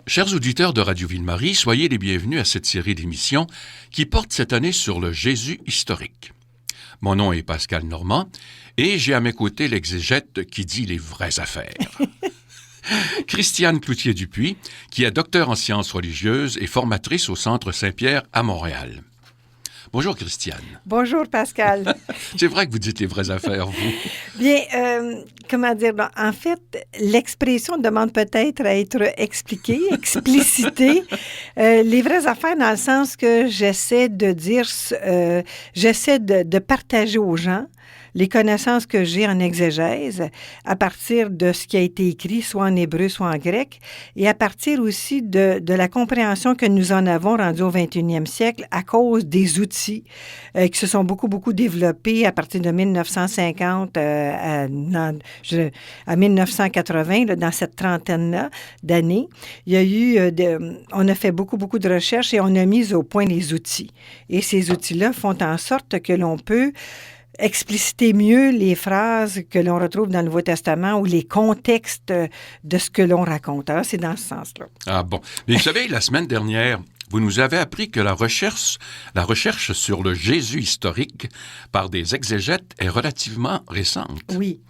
Chers auditeurs de Radio Ville-Marie, soyez les bienvenus à cette série d'émissions qui porte cette année sur le Jésus historique. Mon nom est Pascal Normand et j'ai à mes côtés l'exégète qui dit les vraies affaires. Christiane Cloutier-Dupuis, qui est docteure en sciences religieuses et formatrice au Centre Saint-Pierre à Montréal. Bonjour Christiane. Bonjour Pascal. C'est vrai que vous dites les vraies affaires, vous. Bien, comment dire, en fait, l'expression demande peut-être à être expliquée, explicitée. Les vraies affaires dans le sens que j'essaie de dire, j'essaie de partager aux gens les connaissances que j'ai en exégèse à partir de ce qui a été écrit, soit en hébreu, soit en grec, et à partir aussi de la compréhension que nous en avons rendue au 21e siècle à cause des outils qui se sont beaucoup développés à partir de 1950 à 1980, là, dans cette trentaine-là d'années. Il y a eu, on a fait beaucoup de recherches et on a mis au point les outils. Et ces outils-là font en sorte que l'on peut expliciter mieux les phrases que l'on retrouve dans le Nouveau Testament ou les contextes de ce que l'on raconte. Alors, c'est dans ce sens-là. Ah bon. Mais vous savez, la semaine dernière, vous nous avez appris que la recherche sur le Jésus historique par des exégètes est relativement récente. Oui.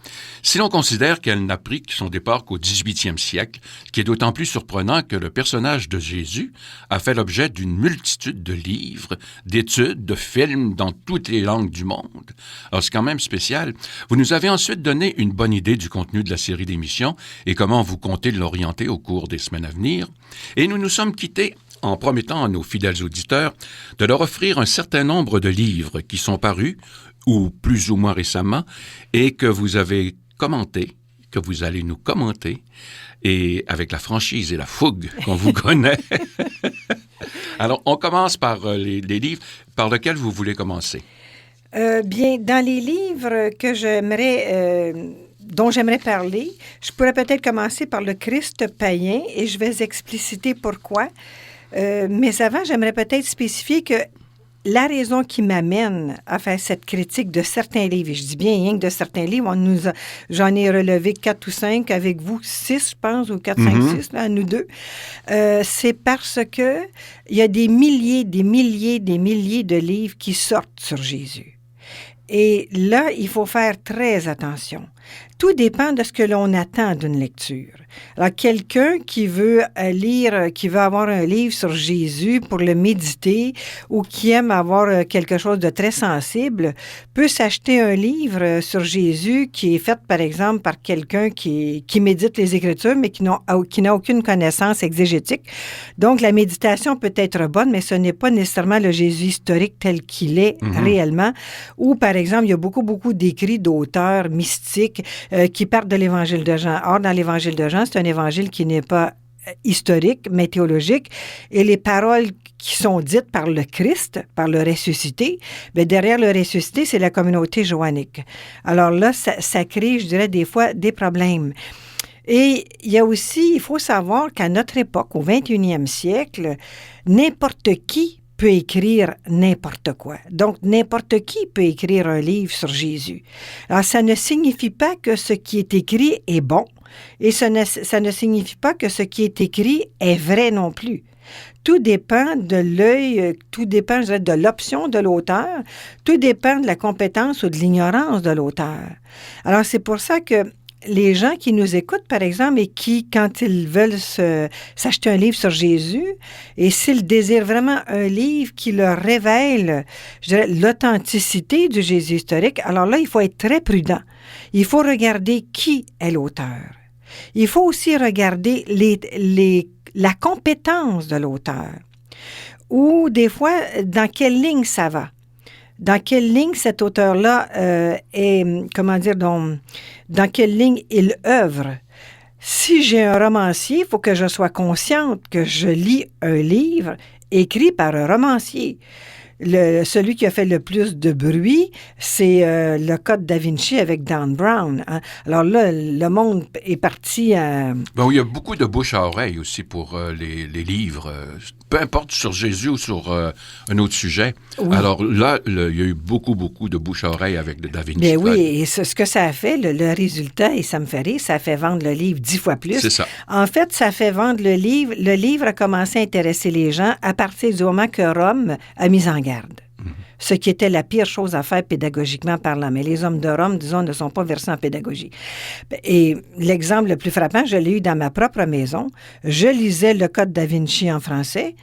Si l'on considère qu'elle n'a pris son départ qu'au 18e siècle, ce qui est d'autant plus surprenant que le personnage de Jésus a fait l'objet d'une multitude de livres, d'études, de films dans toutes les langues du monde. Alors, c'est quand même spécial. Vous nous avez ensuite donné une bonne idée du contenu de la série d'émissions et comment vous comptez l'orienter au cours des semaines à venir. Et nous nous sommes quittés en promettant à nos fidèles auditeurs de leur offrir un certain nombre de livres qui sont parus, ou plus ou moins récemment, et que vous avez commentés, que vous allez nous commenter, et avec la franchise et la fougue qu'on vous connaît. Alors, on commence par les livres. Par lequel vous voulez commencer? Bien, dans les livres que dont j'aimerais parler, je pourrais peut-être commencer par le Christ païen, et je vais expliciter pourquoi. Mais avant, j'aimerais peut-être spécifier que la raison qui m'amène à faire cette critique de certains livres, et je dis bien rien que de certains livres, j'en ai relevé 4 ou 5, avec vous 6, je pense, ou 4, 5, 6, là, nous deux, c'est parce que il y a des milliers de livres qui sortent sur Jésus. Et là, il faut faire très attention. Tout dépend de ce que l'on attend d'une lecture. Alors, quelqu'un qui veut qui veut avoir un livre sur Jésus pour le méditer ou qui aime avoir quelque chose de très sensible, peut s'acheter un livre sur Jésus qui est fait, par exemple, par quelqu'un qui médite les Écritures, mais qui n'a aucune connaissance exégétique. Donc, la méditation peut être bonne, mais ce n'est pas nécessairement le Jésus historique tel qu'il est réellement. Ou, par exemple, il y a beaucoup d'écrits d'auteurs mystiques qui partent de l'Évangile de Jean. Or, dans l'Évangile de Jean, c'est un évangile qui n'est pas historique, mais théologique. Et les paroles qui sont dites par le Christ, par le ressuscité, bien, derrière le ressuscité, c'est la communauté joannique. Alors là, ça crée, je dirais, des fois, des problèmes. Et il y a aussi, il faut savoir qu'à notre époque, au 21e siècle, n'importe qui peut écrire n'importe quoi. Donc, n'importe qui peut écrire un livre sur Jésus. Alors, ça ne signifie pas que ce qui est écrit est bon, et ça ne signifie pas que ce qui est écrit est vrai non plus. Tout dépend de l'œil, tout dépend, je dirais, de l'option de l'auteur, tout dépend de la compétence ou de l'ignorance de l'auteur. Alors, c'est pour ça que les gens qui nous écoutent, par exemple, et qui, quand ils veulent s'acheter un livre sur Jésus, et s'ils désirent vraiment un livre qui leur révèle, je dirais, l'authenticité du Jésus historique, alors là, il faut être très prudent. Il faut regarder qui est l'auteur. Il faut aussi regarder la compétence de l'auteur. Ou des fois, dans quelle ligne ça va. Dans quelle ligne cet auteur-là dans quelle ligne il œuvre. Si j'ai un romancier, il faut que je sois consciente que je lis un livre écrit par un romancier. celui qui a fait le plus de bruit, c'est le Code da Vinci avec Dan Brown. Hein. Alors là, le monde est parti à... Bon, il y a beaucoup de bouche à oreille aussi pour les livres, peu importe sur Jésus ou sur un autre sujet. Oui. Alors là, il y a eu beaucoup de bouche à oreille avec le Da Vinci Bien Code. oui, et ce que ça a fait, le résultat, et ça me fait rire, ça a fait vendre le livre 10 fois plus. C'est ça. En fait, ça a fait vendre le livre. Le livre a commencé à intéresser les gens à partir du moment que Rome a mis en garde. Ce qui était la pire chose à faire pédagogiquement parlant. Mais les hommes de Rome, disons, ne sont pas versés en pédagogie. Et l'exemple le plus frappant, je l'ai eu dans ma propre maison. Je lisais le Code da Vinci en français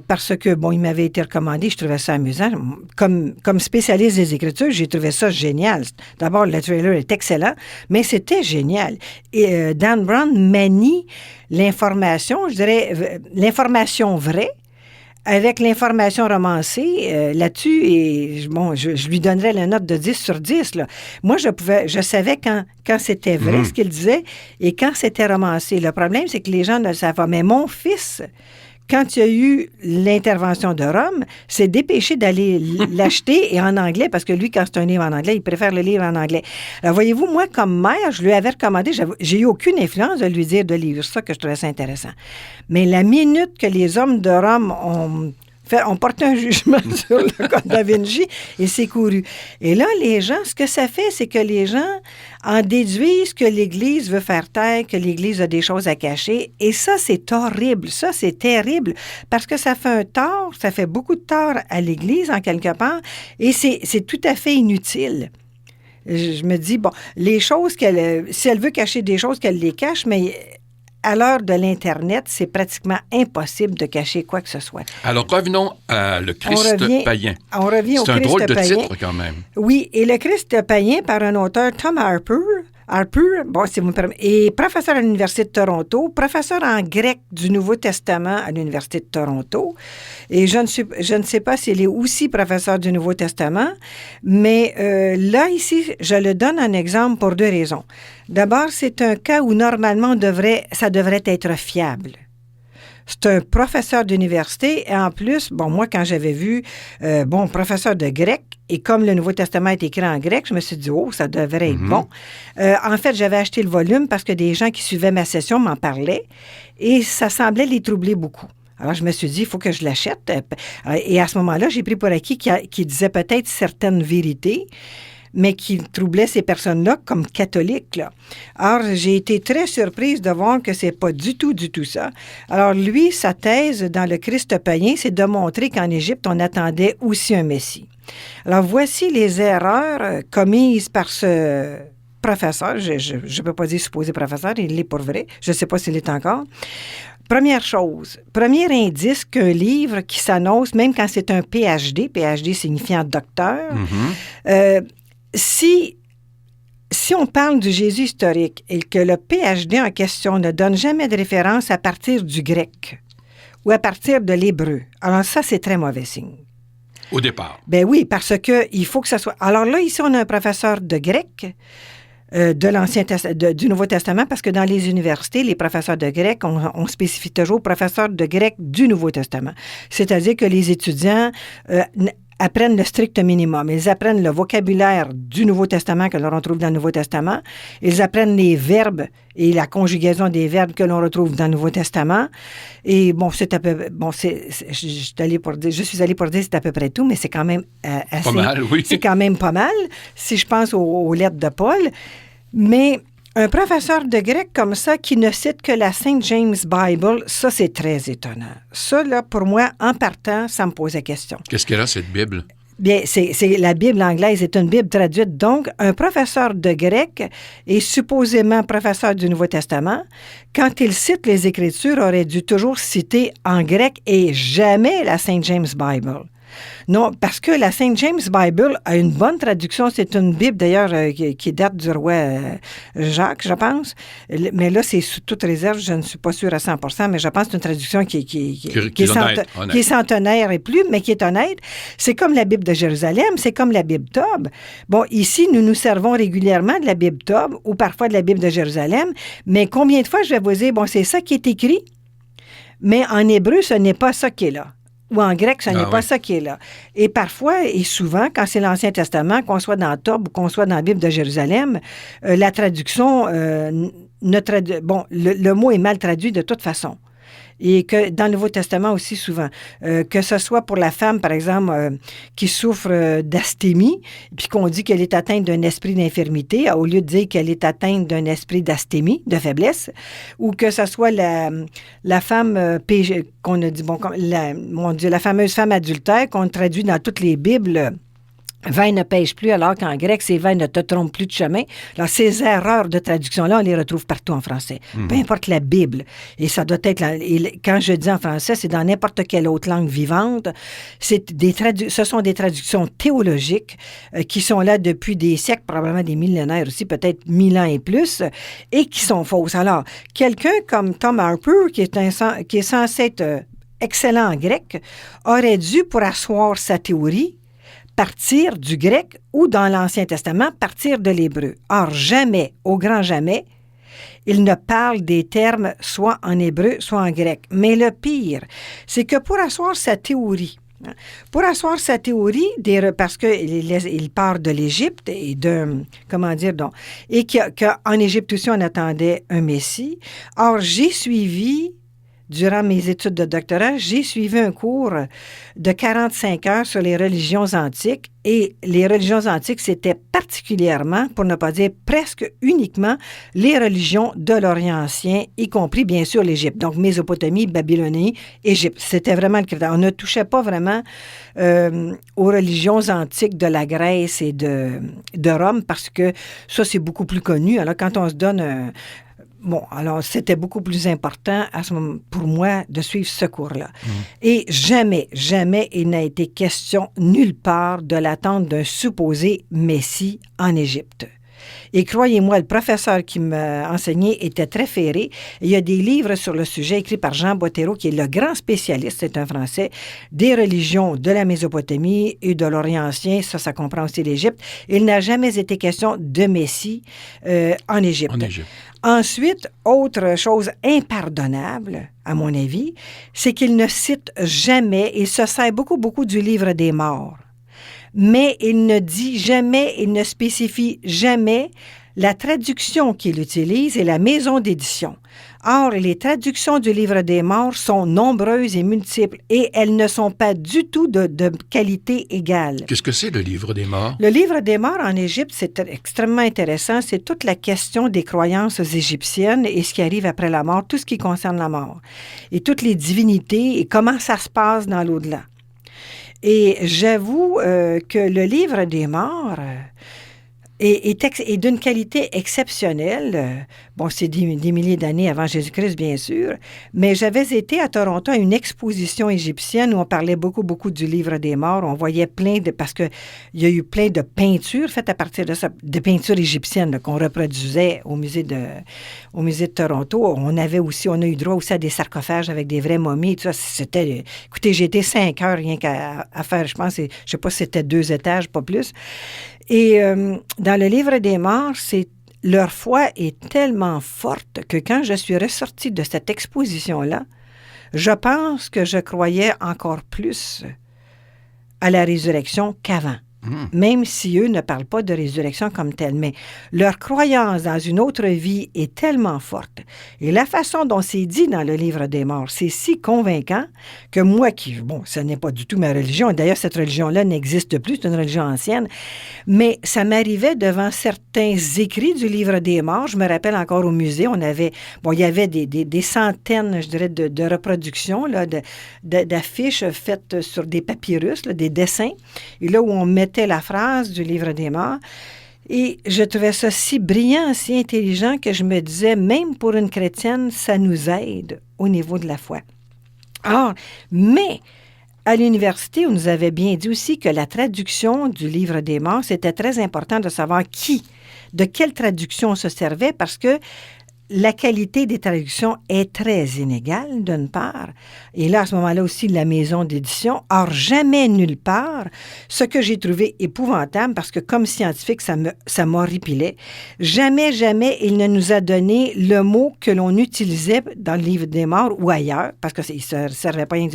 parce que, bon, il m'avait été recommandé, je trouvais ça amusant. Comme spécialiste des Écritures, j'ai trouvé ça génial. D'abord, le trailer est excellent, mais c'était génial. Et Dan Brown manie l'information, je dirais, l'information vraie, avec l'information romancée là-dessus, et bon, je lui donnerais la note de 10 sur 10. Là. Moi, je savais quand c'était vrai ce qu'il disait et quand c'était romancé. Le problème, c'est que les gens ne le savent pas. Mais mon fils, quand il y a eu l'intervention de Rome, s'est dépêché d'aller l'acheter et en anglais, parce que lui, quand c'est un livre en anglais, il préfère le livre en anglais. Alors, voyez-vous, moi, comme mère, je lui avais recommandé, j'ai eu aucune influence de lui dire de lire ça, que je trouvais ça intéressant. Mais la minute que les hommes de Rome ont porté un jugement sur le Code da Vinci et c'est couru. Et là, les gens, ce que ça fait, c'est que les gens en déduisent que l'Église veut faire taire, que l'Église a des choses à cacher. Et ça, c'est horrible. Ça, c'est terrible parce que ça fait un tort, ça fait beaucoup de tort à l'Église, en quelque part, et c'est tout à fait inutile. Je me dis, bon, les choses si elle veut cacher des choses, qu'elle les cache, mais à l'heure de l'Internet, c'est pratiquement impossible de cacher quoi que ce soit. Alors, revenons à le Christ païen. On revient au Christ païen. C'est un drôle de titre, quand même. Oui, et le Christ païen, par un auteur, Tom Harper, bon, si vous me permettez, est professeur à l'Université de Toronto, professeur en grec du Nouveau Testament à l'Université de Toronto. Et je ne sais pas s'il est aussi professeur du Nouveau Testament, mais là, ici, je le donne en exemple pour 2 raisons. D'abord, c'est un cas où, normalement, ça devrait être fiable. C'est un professeur d'université et en plus, bon, moi, quand j'avais vu, professeur de grec, et comme le Nouveau Testament est écrit en grec, je me suis dit, ça devrait être bon. En fait, j'avais acheté le volume parce que des gens qui suivaient ma session m'en parlaient et ça semblait les troubler beaucoup. Alors, je me suis dit, il faut que je l'achète. Et à ce moment-là, j'ai pris pour acquis qu'il disait peut-être certaines vérités, mais qui troublait ces personnes-là comme catholiques. Là. Alors, j'ai été très surprise de voir que c'est pas du tout ça. Alors, lui, sa thèse dans le Christ païen, c'est de montrer qu'en Égypte, on attendait aussi un Messie. Alors, voici les erreurs commises par ce professeur. Je ne peux pas dire supposé professeur, il l'est pour vrai. Je ne sais pas s'il l'est encore. Première chose, premier indice qu'un livre qui s'annonce, même quand c'est un PhD signifiant docteur, si on parle du Jésus historique et que le PhD en question ne donne jamais de référence à partir du grec ou à partir de l'hébreu, alors ça, c'est très mauvais signe. Au départ. Ben oui, parce que il faut que ça soit... Alors là, ici, on a un professeur de grec du Nouveau Testament, parce que dans les universités, les professeurs de grec, on spécifie toujours professeurs de grec du Nouveau Testament. C'est-à-dire que les étudiants apprennent le strict minimum. Ils apprennent le vocabulaire du Nouveau Testament que l'on retrouve dans le Nouveau Testament. Ils apprennent les verbes et la conjugaison des verbes que l'on retrouve dans le Nouveau Testament. Et bon, c'est à peu... Bon, je suis allée pour dire c'est à peu près tout, mais c'est quand même assez... Pas mal, oui. C'est quand même pas mal, si je pense aux lettres de Paul. Mais un professeur de grec comme ça qui ne cite que la Saint James Bible, ça, c'est très étonnant. Ça, là, pour moi, en partant, ça me pose la question. Qu'est-ce qu'elle a, cette Bible? Bien, c'est la Bible anglaise, c'est une Bible traduite. Donc, un professeur de grec est supposément professeur du Nouveau Testament. Quand il cite les Écritures, aurait dû toujours citer en grec et jamais la Saint James Bible. Non, parce que la Saint James Bible a une bonne traduction. C'est une Bible, d'ailleurs, qui date du roi Jacques, je pense. Mais là, c'est sous toute réserve. Je ne suis pas sûre à 100%, mais je pense que c'est une traduction qui est centenaire et plus, mais qui est honnête. C'est comme la Bible de Jérusalem, c'est comme la Bible Tob. Bon, ici, nous nous servons régulièrement de la Bible Tob ou parfois de la Bible de Jérusalem, mais combien de fois je vais vous dire, bon, c'est ça qui est écrit, mais en hébreu, ce n'est pas ça qui est là. ou en grec, ce n'est pas oui. ça qui est là. Et parfois, et souvent, quand c'est l'Ancien Testament, qu'on soit dans Tob ou qu'on soit dans la Bible de Jérusalem, la traduction, le mot est mal traduit de toute façon. Et que dans le Nouveau Testament aussi souvent, que ce soit pour la femme, par exemple, qui souffre d'asthémie, puis qu'on dit qu'elle est atteinte d'un esprit d'infirmité, au lieu de dire qu'elle est atteinte d'un esprit d'asthémie, de faiblesse, ou que ce soit la femme qu'on a dit, la fameuse femme adultère qu'on traduit dans toutes les Bibles. Vin ne pêche plus, alors qu'en grec, c'est vin ne te trompe plus de chemin. Alors, ces erreurs de traduction-là, on les retrouve partout en français. Peu importe la Bible. Et ça doit être, quand je dis en français, c'est dans n'importe quelle autre langue vivante. Ce sont des traductions théologiques qui sont là depuis des siècles, probablement des millénaires aussi, peut-être 1000 ans et plus, et qui sont fausses. Alors, quelqu'un comme Tom Harper, qui est censé être excellent en grec, aurait dû, pour asseoir sa théorie, partir du grec ou, dans l'Ancien Testament, partir de l'hébreu. Or, jamais, au grand jamais, il ne parle des termes soit en hébreu, soit en grec. Mais le pire, c'est que pour asseoir sa théorie, parce qu'il part de l'Égypte et et qu'en Égypte aussi, on attendait un Messie. Or, durant mes études de doctorat, j'ai suivi un cours de 45 heures sur les religions antiques. Et les religions antiques, c'était particulièrement, pour ne pas dire presque uniquement, les religions de l'Orient ancien, y compris, bien sûr, l'Égypte. Donc, Mésopotamie, Babylonie, Égypte. C'était vraiment le critère. On ne touchait pas vraiment aux religions antiques de la Grèce et de Rome, parce que ça, c'est beaucoup plus connu. Alors, quand on se donne alors c'était beaucoup plus important à ce moment, pour moi de suivre ce cours-là. Et jamais, jamais il n'a été question nulle part de l'attente d'un supposé Messie en Égypte. Et croyez-moi, le professeur qui m'a enseigné était très ferré. Il y a des livres sur le sujet écrits par Jean Bottero, qui est le grand spécialiste, c'est un Français, des religions de la Mésopotamie et de l'Orient ancien. Ça comprend aussi l'Égypte. Il n'a jamais été question de Messie en Égypte. Ensuite, autre chose impardonnable, à mon avis, c'est qu'il ne cite jamais, il se sert beaucoup du livre des morts. Mais il ne dit jamais, il ne spécifie jamais la traduction qu'il utilise et la maison d'édition. Or, les traductions du livre des morts sont nombreuses et multiples et elles ne sont pas du tout de qualité égale. Qu'est-ce que c'est le livre des morts? Le livre des morts en Égypte, c'est extrêmement intéressant. C'est toute la question des croyances égyptiennes et ce qui arrive après la mort, tout ce qui concerne la mort. Et toutes les divinités et comment ça se passe dans l'au-delà. Et j'avoue que le livre des morts est d'une qualité exceptionnelle. Bon, c'est des milliers d'années avant Jésus-Christ, bien sûr, mais j'avais été à Toronto à une exposition égyptienne où on parlait beaucoup du livre des morts. On voyait parce qu'il y a eu plein de peintures faites à partir de ça, de peintures égyptiennes là, qu'on reproduisait au musée de Toronto. On a eu droit aussi à des sarcophages avec des vraies momies. Tout ça, écoutez, j'ai été 5 heures rien qu'à faire, je sais pas si c'était 2 étages, pas plus. Et dans le livre des morts, leur foi est tellement forte que quand je suis ressortie de cette exposition-là, je pense que je croyais encore plus à la résurrection qu'avant. Même si eux ne parlent pas de résurrection comme telle. Mais leur croyance dans une autre vie est tellement forte. Et la façon dont c'est dit dans le livre des morts, c'est si convaincant que moi ce n'est pas du tout ma religion. D'ailleurs, cette religion-là n'existe plus, c'est une religion ancienne. Mais ça m'arrivait devant certains écrits du livre des morts. Je me rappelle encore au musée, il y avait des centaines, je dirais, de reproductions là, d'affiches faites sur des papyrus, là, des dessins. Et là où on mettait la phrase du livre des morts. Et je trouvais ça si brillant, si intelligent que je me disais, même pour une chrétienne, ça nous aide au niveau de la foi. Or, mais à l'université, on nous avait bien dit aussi que la traduction du livre des morts, c'était très important de savoir de quelle traduction on se servait parce que la qualité des traductions est très inégale, d'une part. Et là, à ce moment-là aussi, la maison d'édition. Or, jamais, nulle part, ce que j'ai trouvé épouvantable, parce que comme scientifique, ça m'horripilait, jamais, il ne nous a donné le mot que l'on utilisait dans le livre des morts ou ailleurs, parce qu'il ne servait pas à rien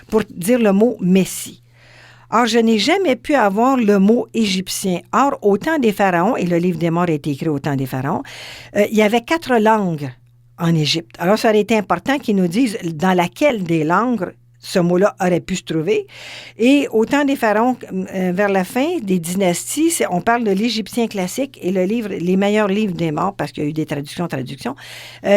pour dire le mot « Messie ». Or, je n'ai jamais pu avoir le mot égyptien. Or, au temps des pharaons, et le livre des morts a été écrit au temps des pharaons, il y avait 4 langues en Égypte. Alors, ça aurait été important qu'ils nous disent dans laquelle des langues ce mot-là aurait pu se trouver. Et au temps des pharaons, vers la fin des dynasties, on parle de l'Égyptien classique et le livre, les meilleurs livres des morts, parce qu'il y a eu des traductions,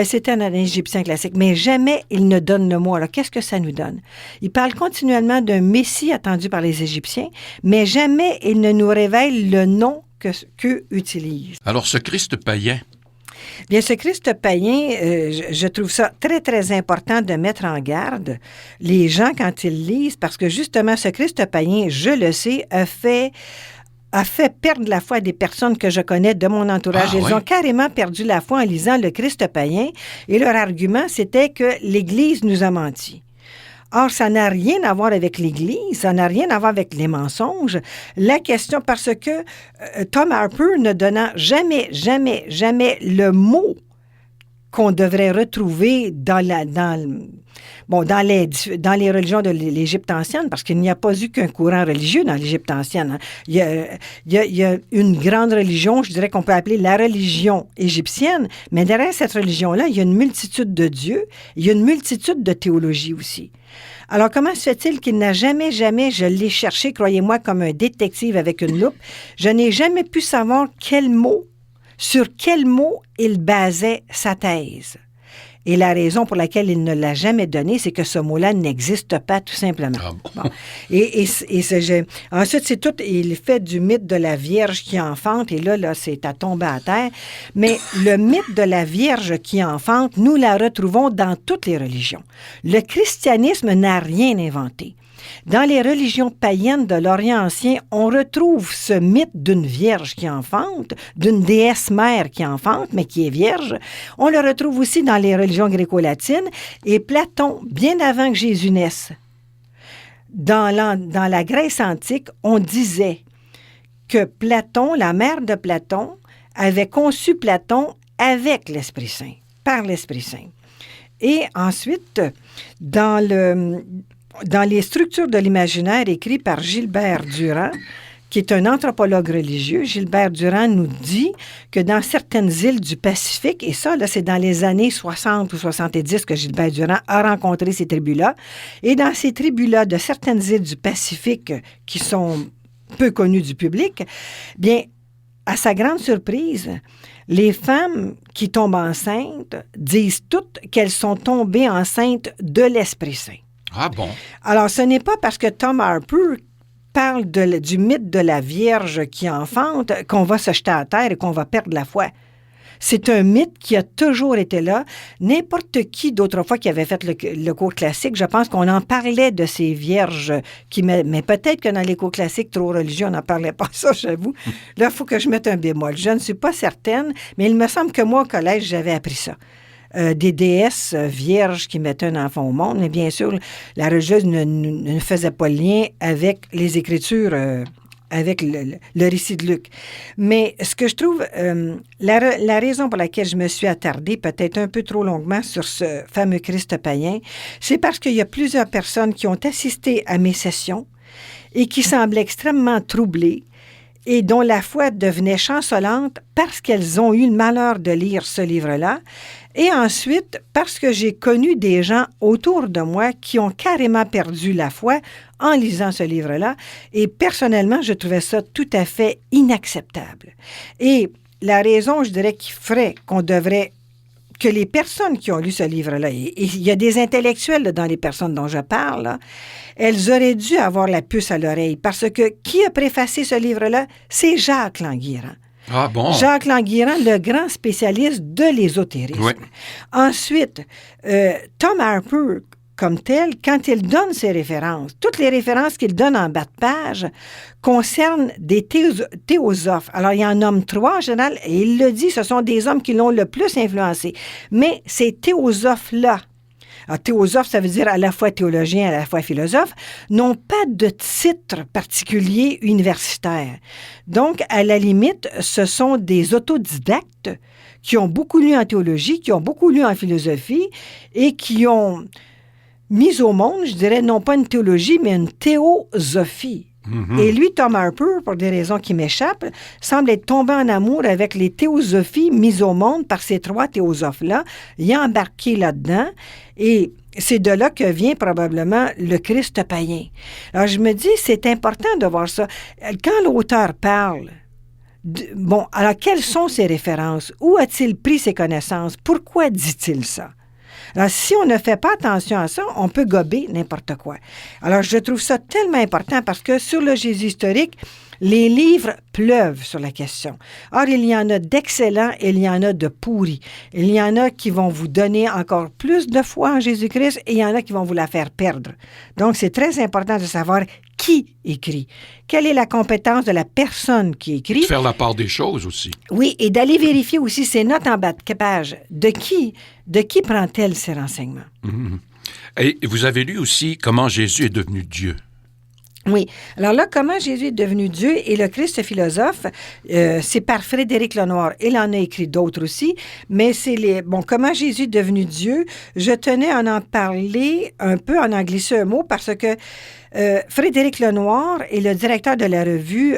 c'était un Égyptien classique. Mais jamais il ne donne le mot. Alors, qu'est-ce que ça nous donne? Il parle continuellement d'un Messie attendu par les Égyptiens, mais jamais il ne nous révèle le nom qu'eux utilisent. Alors, ce Christ païen, bien, ce Christ païen, je trouve ça très, très important de mettre en garde les gens quand ils lisent, parce que justement, ce Christ païen, je le sais, a fait perdre la foi à des personnes que je connais de mon entourage. Ils ont carrément perdu la foi en lisant le Christ païen, et leur argument, c'était que l'Église nous a menti. Or, ça n'a rien à voir avec l'Église, ça n'a rien à voir avec les mensonges. La question, parce que Tom Harpur ne donnant jamais le mot qu'on devrait retrouver dans les religions de l'Égypte ancienne, parce qu'il n'y a pas eu qu'un courant religieux dans l'Égypte ancienne. Hein. Il y a une grande religion, je dirais qu'on peut appeler la religion égyptienne, mais derrière cette religion-là, il y a une multitude de dieux, il y a une multitude de théologies aussi. Alors, comment se fait-il qu'il n'a jamais, je l'ai cherché, croyez-moi, comme un détective avec une loupe, je n'ai jamais pu savoir sur quel mot il basait sa thèse. Et la raison pour laquelle il ne l'a jamais donné, c'est que ce mot-là n'existe pas, tout simplement. Ah bon. Bon. Ensuite, c'est tout, il fait du mythe de la Vierge qui enfante, et là, c'est à tomber à terre. Mais le mythe de la Vierge qui enfante, nous la retrouvons dans toutes les religions. Le christianisme n'a rien inventé. Dans les religions païennes de l'Orient ancien, on retrouve ce mythe d'une vierge qui enfante, d'une déesse mère qui enfante, mais qui est vierge. On le retrouve aussi dans les religions gréco-latines. Et Platon, bien avant que Jésus naisse, dans la Grèce antique, on disait que Platon, la mère de Platon, avait conçu Platon avec l'Esprit Saint, par l'Esprit Saint. Et ensuite, dans les structures de l'imaginaire écrits par Gilbert Durand, qui est un anthropologue religieux, Gilbert Durand nous dit que dans certaines îles du Pacifique, et ça, là, c'est dans les années 60 ou 70 que Gilbert Durand a rencontré ces tribus-là, et dans ces tribus-là de certaines îles du Pacifique qui sont peu connues du public, bien, à sa grande surprise, les femmes qui tombent enceintes disent toutes qu'elles sont tombées enceintes de l'Esprit Saint. Ah bon? Alors, ce n'est pas parce que Tom Harpur parle du mythe de la Vierge qui enfante qu'on va se jeter à terre et qu'on va perdre la foi. C'est un mythe qui a toujours été là. N'importe qui d'autrefois qui avait fait le cours classique, je pense qu'on en parlait de ces vierges, mais peut-être que dans les cours classiques trop religieux, on n'en parlait pas, ça, j'avoue. Là, il faut que je mette un bémol. Je ne suis pas certaine, mais il me semble que moi, au collège, j'avais appris ça. Des déesses vierges qui mettaient un enfant au monde, mais bien sûr, la religieuse ne faisait pas le lien avec les Écritures, avec le récit de Luc. Mais ce que je trouve, la raison pour laquelle je me suis attardée peut-être un peu trop longuement sur ce fameux Christ païen, c'est parce qu'il y a plusieurs personnes qui ont assisté à mes sessions et qui semblaient extrêmement troublées et dont la foi devenait chancelante parce qu'elles ont eu le malheur de lire ce livre-là. Et ensuite, parce que j'ai connu des gens autour de moi qui ont carrément perdu la foi en lisant ce livre-là. Et personnellement, je trouvais ça tout à fait inacceptable. Et la raison, je dirais, qui ferait que les personnes qui ont lu ce livre-là, et il y a des intellectuels là, dans les personnes dont je parle, là, elles auraient dû avoir la puce à l'oreille. Parce que qui a préfacé ce livre-là? C'est Jacques Languirand. Ah bon? Jacques Languirand, le grand spécialiste de l'ésotérisme. Oui. Ensuite, Tom Harpur comme tel, quand il donne ses références, toutes les références qu'il donne en bas de page concernent des théosophes. Alors, il en nomme 3 en général, et il le dit, ce sont des hommes qui l'ont le plus influencé. Mais ces théosophes-là, alors, théosophe, ça veut dire à la fois théologien, à la fois philosophe, n'ont pas de titre particulier universitaire. Donc, à la limite, ce sont des autodidactes qui ont beaucoup lu en théologie, qui ont beaucoup lu en philosophie et qui ont mis au monde, je dirais, non pas une théologie, mais une théosophie. Et lui, Tom Harper, pour des raisons qui m'échappent, semble être tombé en amour avec les théosophies mises au monde par ces 3 théosophes-là. Il a embarqué là-dedans et c'est de là que vient probablement le Christ païen. Alors, je me dis, c'est important de voir ça. Quand l'auteur parle, bon, alors quelles sont ses références? Où a-t-il pris ses connaissances? Pourquoi dit-il ça? Alors, si on ne fait pas attention à ça, on peut gober n'importe quoi. Alors, je trouve ça tellement important parce que sur le Jésus historique, les livres pleuvent sur la question. Or, il y en a d'excellents et il y en a de pourris. Il y en a qui vont vous donner encore plus de foi en Jésus-Christ et il y en a qui vont vous la faire perdre. Donc, c'est très important de savoir qui écrit. Quelle est la compétence de la personne qui écrit? Faire la part des choses aussi. Oui, et d'aller vérifier aussi ses notes en bas de page. De qui prend-elle ces renseignements? Et vous avez lu aussi comment Jésus est devenu Dieu. Oui. Alors là, comment Jésus est devenu Dieu et le Christ philosophe, c'est par Frédéric Lenoir. Il en a écrit d'autres aussi, mais c'est les... Bon, comment Jésus est devenu Dieu, je tenais à en parler un peu, en glisser un mot, parce que Frédéric Lenoir est le directeur de la revue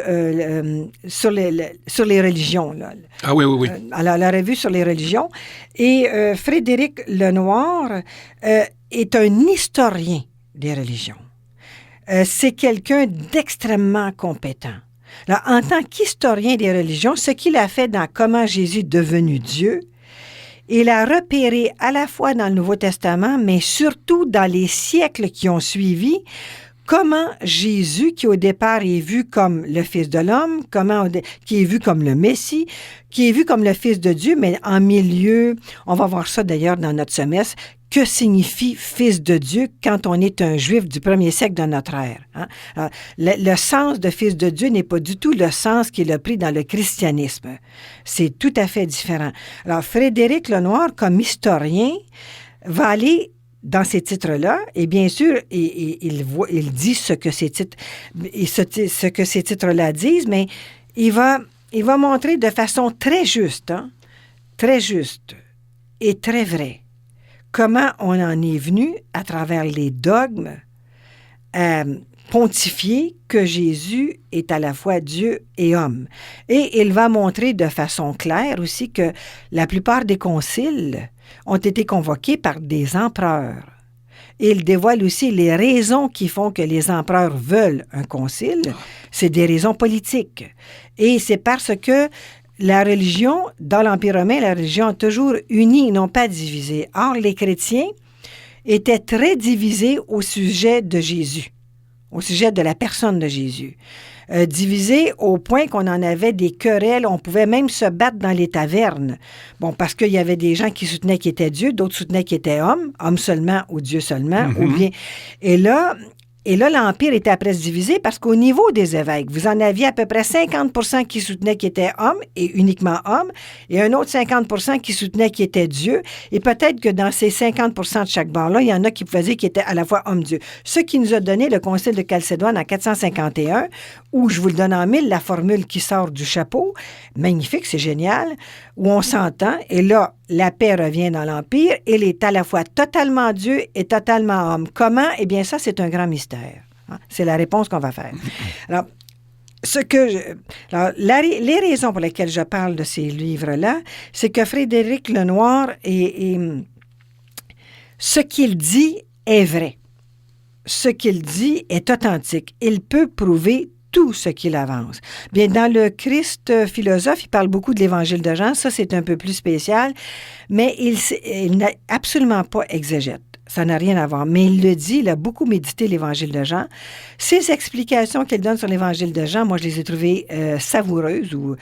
sur les religions. Là. Ah oui, oui, oui. Alors, la revue sur les religions. Et Frédéric Lenoir est un historien des religions. C'est quelqu'un d'extrêmement compétent. Alors, en tant qu'historien des religions, ce qu'il a fait dans Comment Jésus est devenu Dieu, il a repéré à la fois dans le Nouveau Testament, mais surtout dans les siècles qui ont suivi, comment Jésus, qui au départ est vu comme le Fils de l'homme, qui est vu comme le Messie, qui est vu comme le Fils de Dieu, mais en milieu, on va voir ça d'ailleurs dans notre semestre, que signifie Fils de Dieu quand on est un Juif du premier siècle de notre ère? Hein? Alors, le sens de Fils de Dieu n'est pas du tout le sens qu'il a pris dans le christianisme. C'est tout à fait différent. Alors, Frédéric Lenoir, comme historien, va aller dans ces titres-là, et bien sûr, il dit ce que ces titres-là disent, mais il va montrer de façon très juste et très vraie, comment on en est venu, à travers les dogmes, à pontifier que Jésus est à la fois Dieu et homme. Et il va montrer de façon claire aussi que la plupart des conciles ont été convoqués par des empereurs. Et il dévoile aussi les raisons qui font que les empereurs veulent un concile. C'est des raisons politiques. Et c'est parce que la religion, dans l'Empire romain, la religion a toujours uni, non pas divisé. Or, les chrétiens étaient très divisés au sujet de Jésus, au sujet de la personne de Jésus. Divisés au point qu'on en avait des querelles, on pouvait même se battre dans les tavernes. Bon, parce qu'il y avait des gens qui soutenaient qu'il était Dieu, d'autres soutenaient qu'il était homme seulement ou Dieu seulement, ou bien... Et là, l'Empire était après se diviser parce qu'au niveau des évêques, vous en aviez à peu près 50% qui soutenaient qu'il était homme et uniquement homme, et un autre 50% qui soutenaient qu'il était Dieu. Et peut-être que dans ces 50% de chaque bord-là, il y en a qui pouvaient dire qu'il était à la fois homme-Dieu. Ce qui nous a donné le Concile de Chalcédoine en 451, où je vous le donne en mille, la formule qui sort du chapeau, magnifique, c'est génial, où on s'entend, et là, la paix revient dans l'Empire, et il est à la fois totalement Dieu et totalement homme. Comment? Eh bien, ça, c'est un grand mystère. Hein? C'est la réponse qu'on va faire. Alors, les raisons pour lesquelles je parle de ces livres-là, c'est que Frédéric Lenoir, ce qu'il dit est vrai. Ce qu'il dit est authentique. Il peut prouver tout ce qu'il avance. Bien, dans le Christ philosophe, il parle beaucoup de l'Évangile de Jean. Ça, c'est un peu plus spécial, mais il n'a absolument pas exégète. Ça n'a rien à voir. Mais il le dit, il a beaucoup médité l'Évangile de Jean. Ses explications qu'il donne sur l'Évangile de Jean, moi, je les ai trouvées savoureuses ou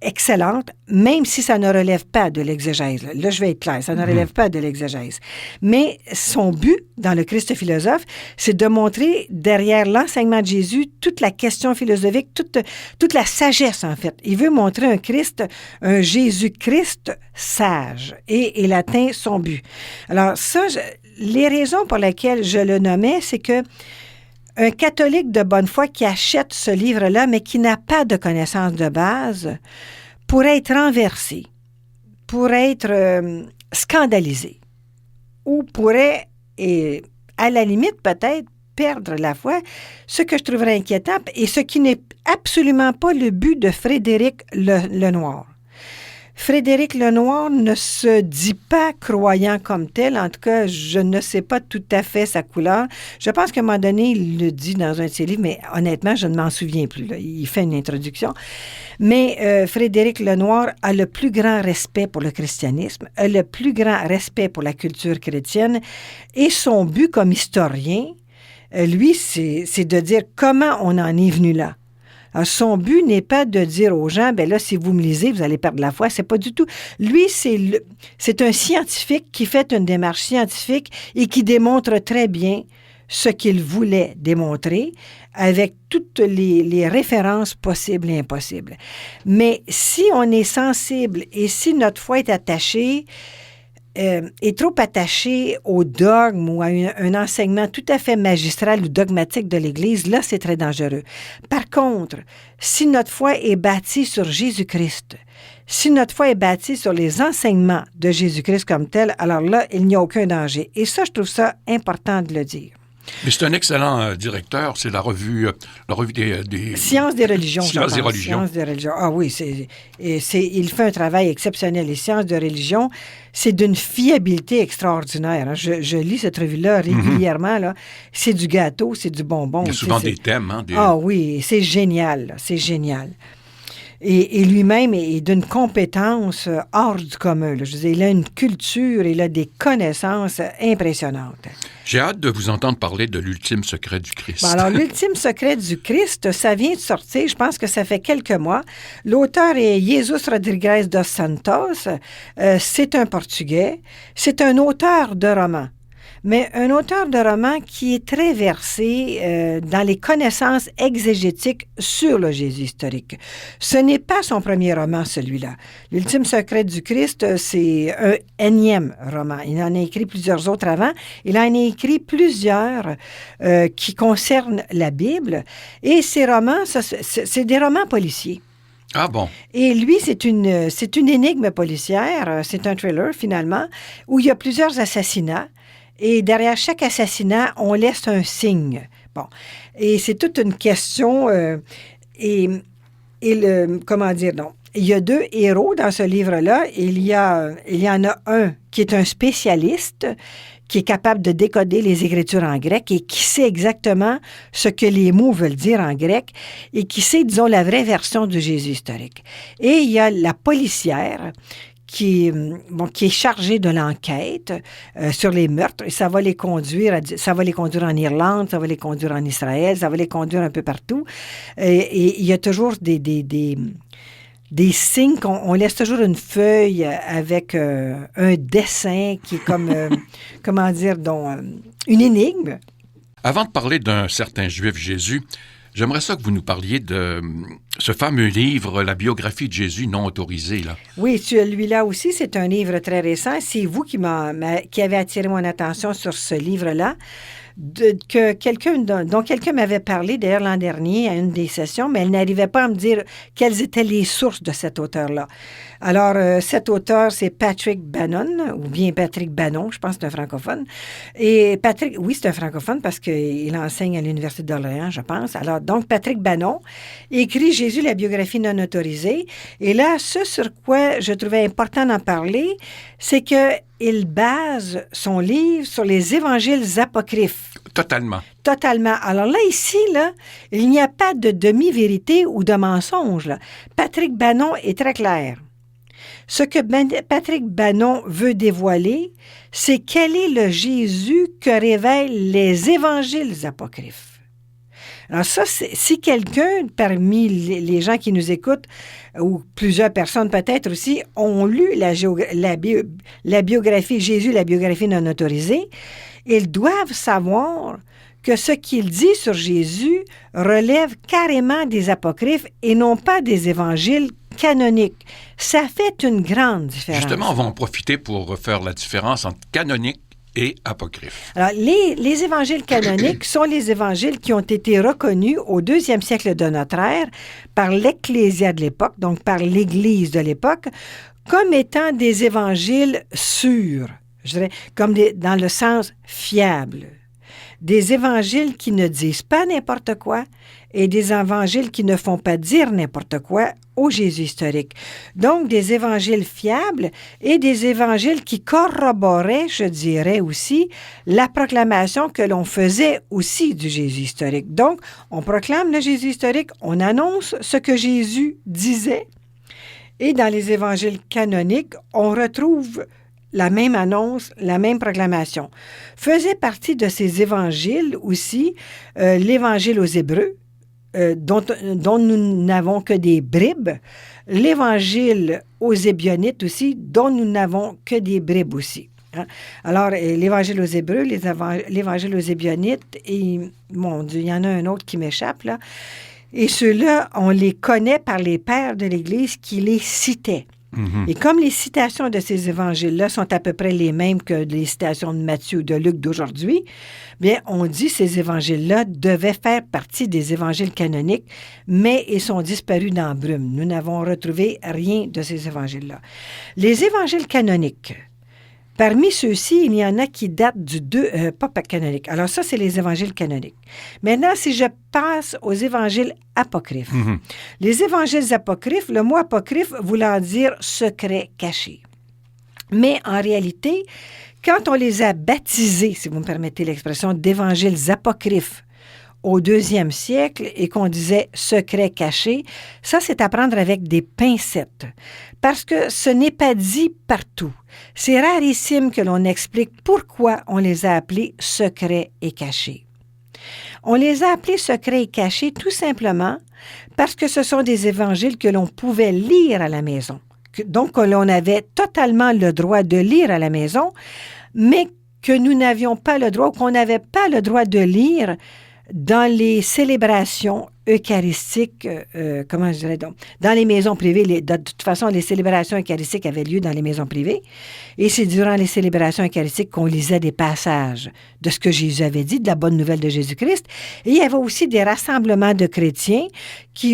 excellente, même si ça ne relève pas de l'exégèse. Là, je vais être clair, ça ne relève pas de l'exégèse. Mais son but, dans le Christ philosophe, c'est de montrer derrière l'enseignement de Jésus toute la question philosophique, toute la sagesse, en fait. Il veut montrer un Christ, un Jésus-Christ sage, et il atteint son but. Alors ça, les raisons pour lesquelles je le nommais, c'est que un catholique de bonne foi qui achète ce livre-là, mais qui n'a pas de connaissances de base, pourrait être renversé, pourrait être scandalisé, ou pourrait, et à la limite peut-être, perdre la foi, ce que je trouverais inquiétant, et ce qui n'est absolument pas le but de Frédéric Lenoir. Frédéric Lenoir ne se dit pas croyant comme tel. En tout cas, je ne sais pas tout à fait sa couleur. Je pense qu'à un moment donné, il le dit dans un de ses livres, mais honnêtement, je ne m'en souviens plus. Là. Il fait une introduction. Mais Frédéric Lenoir a le plus grand respect pour le christianisme, a le plus grand respect pour la culture chrétienne, et son but comme historien, lui, c'est de dire comment on en est venu là. Alors, son but n'est pas de dire aux gens, ben là, si vous me lisez, vous allez perdre la foi. C'est pas du tout. Lui, c'est un scientifique qui fait une démarche scientifique et qui démontre très bien ce qu'il voulait démontrer avec toutes les références possibles et impossibles. Mais si on est sensible et si notre foi est attachée, est trop attaché au dogme ou à un enseignement tout à fait magistral ou dogmatique de l'Église, là, c'est très dangereux. Par contre, si notre foi est bâtie sur Jésus-Christ, si notre foi est bâtie sur les enseignements de Jésus-Christ comme tel, alors là, il n'y a aucun danger. Et ça, je trouve ça important de le dire. Mais c'est un excellent directeur. C'est la revue des Sciences des religions. Sciences des religions. Sciences des religions. Ah oui, il fait un travail exceptionnel. Les sciences de religion, c'est d'une fiabilité extraordinaire. Hein. Je lis cette revue-là régulièrement. Là. C'est du gâteau, c'est du bonbon. Il y a souvent des thèmes. Hein, Ah oui, c'est génial. Là. C'est génial. Et lui-même est d'une compétence hors du commun. Là. Je veux dire, il a une culture, il a des connaissances impressionnantes. J'ai hâte de vous entendre parler de l'ultime secret du Christ. Bon, alors, l'ultime secret du Christ, ça vient de sortir, je pense que ça fait quelques mois. L'auteur est Jesus Rodrigues dos Santos. C'est un Portugais. C'est un auteur de romans. Mais un auteur de roman qui est très versé dans les connaissances exégétiques sur le Jésus historique. Ce n'est pas son premier roman, celui-là. L'ultime secret du Christ, c'est un énième roman. Il en a écrit plusieurs autres avant. Il en a écrit plusieurs qui concernent la Bible. Et ces romans, c'est des romans policiers. Ah bon? Et lui, c'est une énigme policière. C'est un thriller, finalement, où il y a plusieurs assassinats. Et derrière chaque assassinat, on laisse un signe. Bon. Et c'est toute une question. Comment dire, non? Il y a deux héros dans ce livre-là. Il y en a un qui est un spécialiste, qui est capable de décoder les écritures en grec et qui sait exactement ce que les mots veulent dire en grec et qui sait, disons, la vraie version du Jésus historique. Et il y a la policière qui est chargé de l'enquête sur les meurtres. Et ça va les conduire en Irlande, ça va les conduire en Israël, ça va les conduire un peu partout. Et il y a toujours des signes, on laisse toujours une feuille avec un dessin qui est comme, une énigme. Avant de parler d'un certain Juif Jésus, j'aimerais ça que vous nous parliez de ce fameux livre, La biographie de Jésus non autorisée. Là. Oui, celui-là aussi, c'est un livre très récent. C'est vous qui avez attiré mon attention sur ce livre-là, dont quelqu'un m'avait parlé d'ailleurs l'an dernier à une des sessions, mais elle n'arrivait pas à me dire quelles étaient les sources de cet auteur-là. Alors, cet auteur, c'est Patrick Bannon, ou bien Patrick Bannon, je pense que c'est un francophone. Et Patrick, oui, c'est un francophone parce qu'il enseigne à l'Université d'Orléans, je pense. Alors, donc, Patrick Bannon écrit Jésus, la biographie non autorisée. Et là, ce sur quoi je trouvais important d'en parler, c'est qu'il base son livre sur les évangiles apocryphes. Totalement. Totalement. Alors là, ici, là, il n'y a pas de demi-vérité ou de mensonge. Là. Patrick Bannon est très clair. Ce que Patrick Bannon veut dévoiler, c'est quel est le Jésus que révèlent les évangiles apocryphes. Alors ça, si quelqu'un parmi les gens qui nous écoutent, ou plusieurs personnes peut-être aussi, ont lu la biographie Jésus, la biographie non autorisée, ils doivent savoir que ce qu'il dit sur Jésus relève carrément des apocryphes et non pas des évangiles canoniques. Ça fait une grande différence. Justement, on va en profiter pour faire la différence entre canonique et apocryphe. Alors, les évangiles canoniques sont les évangiles qui ont été reconnus au 2e siècle de notre ère par l'Ecclésia de l'époque, donc par l'Église de l'époque, comme étant des évangiles sûrs, je dirais, comme dans le sens fiable. Des évangiles qui ne disent pas n'importe quoi et des évangiles qui ne font pas dire n'importe quoi au Jésus historique. Donc, des évangiles fiables et des évangiles qui corroboraient, je dirais aussi, la proclamation que l'on faisait aussi du Jésus historique. Donc, on proclame le Jésus historique, on annonce ce que Jésus disait. Et dans les évangiles canoniques, on retrouve la même annonce, la même proclamation. Faisait partie de ces évangiles aussi l'Évangile aux Hébreux, dont nous n'avons que des bribes, l'Évangile aux Ébionites aussi, dont nous n'avons que des bribes aussi. Hein? Alors, l'Évangile aux Hébreux, l'Évangile aux Ébionites, et, mon Dieu, il y en a un autre qui m'échappe, là. Et ceux-là, on les connaît par les pères de l'Église qui les citaient. Mm-hmm. Et comme les citations de ces évangiles-là sont à peu près les mêmes que les citations de Matthieu ou de Luc d'aujourd'hui, bien, on dit que ces évangiles-là devaient faire partie des évangiles canoniques, mais ils sont disparus dans la brume. Nous n'avons retrouvé rien de ces évangiles-là. Les évangiles canoniques, parmi ceux-ci, il y en a qui datent pas canoniques. Alors ça, c'est les évangiles canoniques. Maintenant, si je passe aux évangiles apocryphes. Mm-hmm. Les évangiles apocryphes, le mot apocryphe voulant dire secret caché. Mais en réalité, quand on les a baptisés, si vous me permettez l'expression, d'évangiles apocryphes au 2e siècle et qu'on disait secret caché, ça, c'est à prendre avec des pincettes. Parce que ce n'est pas dit partout. C'est rarissime que l'on explique pourquoi on les a appelés secrets et cachés. On les a appelés secrets et cachés tout simplement parce que ce sont des évangiles que l'on pouvait lire à la maison. Donc, que l'on avait totalement le droit de lire à la maison, mais que nous n'avions pas le droit, ou qu'on n'avait pas le droit de lire dans les célébrations eucharistiques, comment je dirais donc, dans les maisons privées. De toute façon, les célébrations eucharistiques avaient lieu dans les maisons privées. Et c'est durant les célébrations eucharistiques qu'on lisait des passages de ce que Jésus avait dit, de la bonne nouvelle de Jésus-Christ. Et il y avait aussi des rassemblements de chrétiens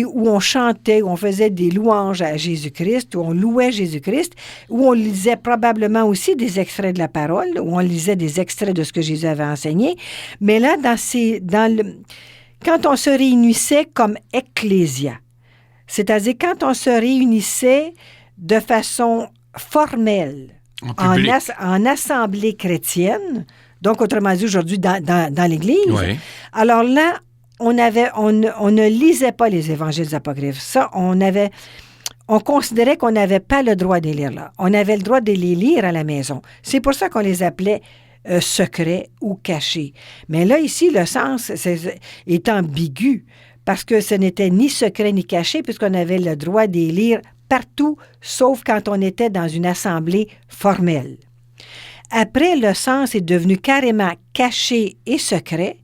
où on chantait, où on faisait des louanges à Jésus-Christ, où on louait Jésus-Christ, où on lisait probablement aussi des extraits de la parole, où on lisait des extraits de ce que Jésus avait enseigné. Mais là, quand on se réunissait comme ecclésia, c'est-à-dire quand on se réunissait de façon formelle, en assemblée chrétienne, donc autrement dit aujourd'hui dans l'Église, oui. Alors là, on ne lisait pas les évangiles apocryphes. Ça, on considérait qu'on n'avait pas le droit de les lire là. On avait le droit de les lire à la maison. C'est pour ça qu'on les appelait secret ou caché. Mais là, ici, le sens est ambigu parce que ce n'était ni secret ni caché puisqu'on avait le droit de les lire partout, sauf quand on était dans une assemblée formelle. Après, le sens est devenu carrément caché et secret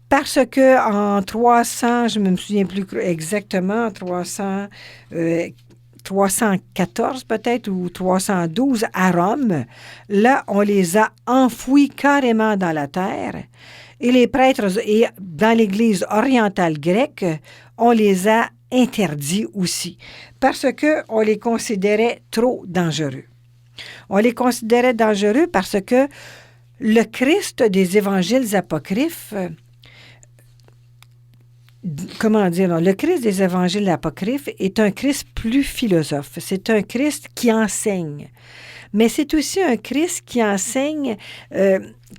parce que en 300, je ne me souviens plus exactement, 314 peut-être ou 312 à Rome, là, on les a enfouis carrément dans la terre. Et les prêtres, et dans l'Église orientale grecque, on les a interdits aussi, parce qu'on les considérait trop dangereux. On les considérait dangereux parce que le Christ des évangiles apocryphes, le Christ des évangiles apocryphes est un Christ plus philosophe. C'est un Christ qui enseigne. Mais c'est aussi un Christ qui enseigne,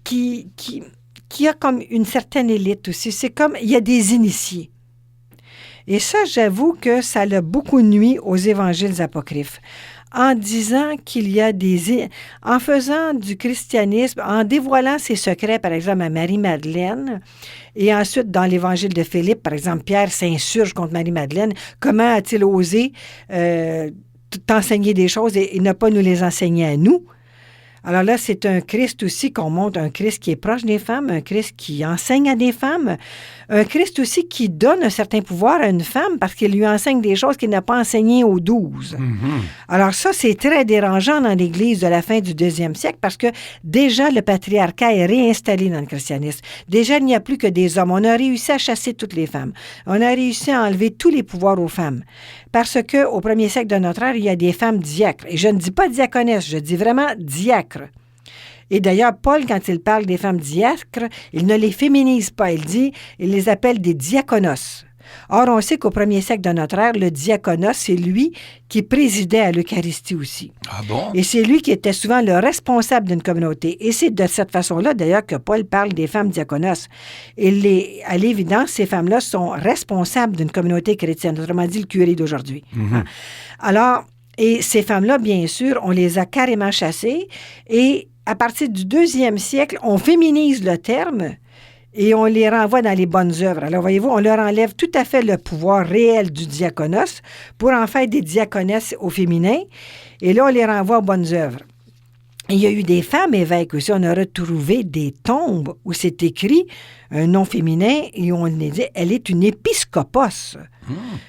qui a comme une certaine élite aussi. C'est comme, il y a des initiés. Et ça, j'avoue que ça l'a beaucoup nui aux évangiles apocryphes. en disant qu'il y a en faisant du christianisme, en dévoilant ses secrets, par exemple, à Marie-Madeleine, et ensuite, dans l'Évangile de Philippe, par exemple, Pierre s'insurge contre Marie-Madeleine. Comment a-t-il osé t'enseigner des choses et ne pas nous les enseigner à nous? Alors là, c'est un Christ aussi qu'on montre, un Christ qui est proche des femmes, un Christ qui enseigne à des femmes, un Christ aussi qui donne un certain pouvoir à une femme parce qu'il lui enseigne des choses qu'il n'a pas enseignées aux 12. Alors ça, c'est très dérangeant dans l'Église de la fin du 2e siècle parce que déjà le patriarcat est réinstallé dans le christianisme. Déjà, il n'y a plus que des hommes. On a réussi à chasser toutes les femmes. On a réussi à enlever tous les pouvoirs aux femmes. Parce qu'au 1er siècle de notre ère, il y a des femmes diacres. Et je ne dis pas diaconesses, je dis vraiment diacres. Et d'ailleurs, Paul, quand il parle des femmes diacres, il ne les féminise pas. Il les appelle des diaconos. Or, on sait qu'au 1er siècle de notre ère, le diaconos, c'est lui qui présidait à l'Eucharistie aussi. Ah bon? Et c'est lui qui était souvent le responsable d'une communauté. Et c'est de cette façon-là, d'ailleurs, que Paul parle des femmes diaconos. Et à l'évidence, ces femmes-là sont responsables d'une communauté chrétienne, autrement dit, le curé d'aujourd'hui. Alors, et ces femmes-là, bien sûr, on les a carrément chassées. Et à partir du 2e siècle, on féminise le terme et on les renvoie dans les bonnes œuvres. Alors, voyez-vous, on leur enlève tout à fait le pouvoir réel du diaconos pour en faire des diaconesses au féminin. Et là, on les renvoie aux bonnes œuvres. Il y a eu des femmes évêques aussi. On a retrouvé des tombes où c'est écrit un nom féminin et on dit « elle est une épiscopos ».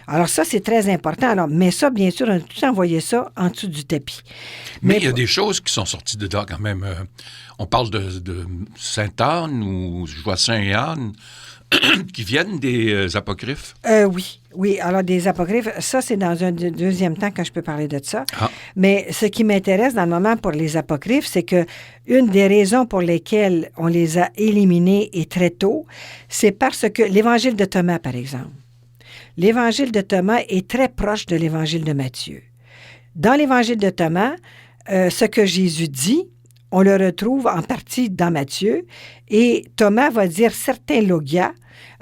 Alors ça, c'est très important. Alors, mais ça, bien sûr, on a tout envoyé ça en dessous du tapis. Mais il y a des choses qui sont sorties dedans quand même. On parle de Sainte-Anne ou Joacin et Anne qui viennent des apocryphes. Oui. Alors, des apocryphes, ça, c'est dans un deuxième temps quand je peux parler de ça. Mais ce qui m'intéresse dans le moment pour les apocryphes, c'est que une des raisons pour lesquelles on les a éliminés et très tôt, c'est parce que l'Évangile de Thomas, par exemple, l'Évangile de Thomas est très proche de l'Évangile de Matthieu. Dans l'Évangile de Thomas, ce que Jésus dit, on le retrouve en partie dans Matthieu, et Thomas va dire certains logia.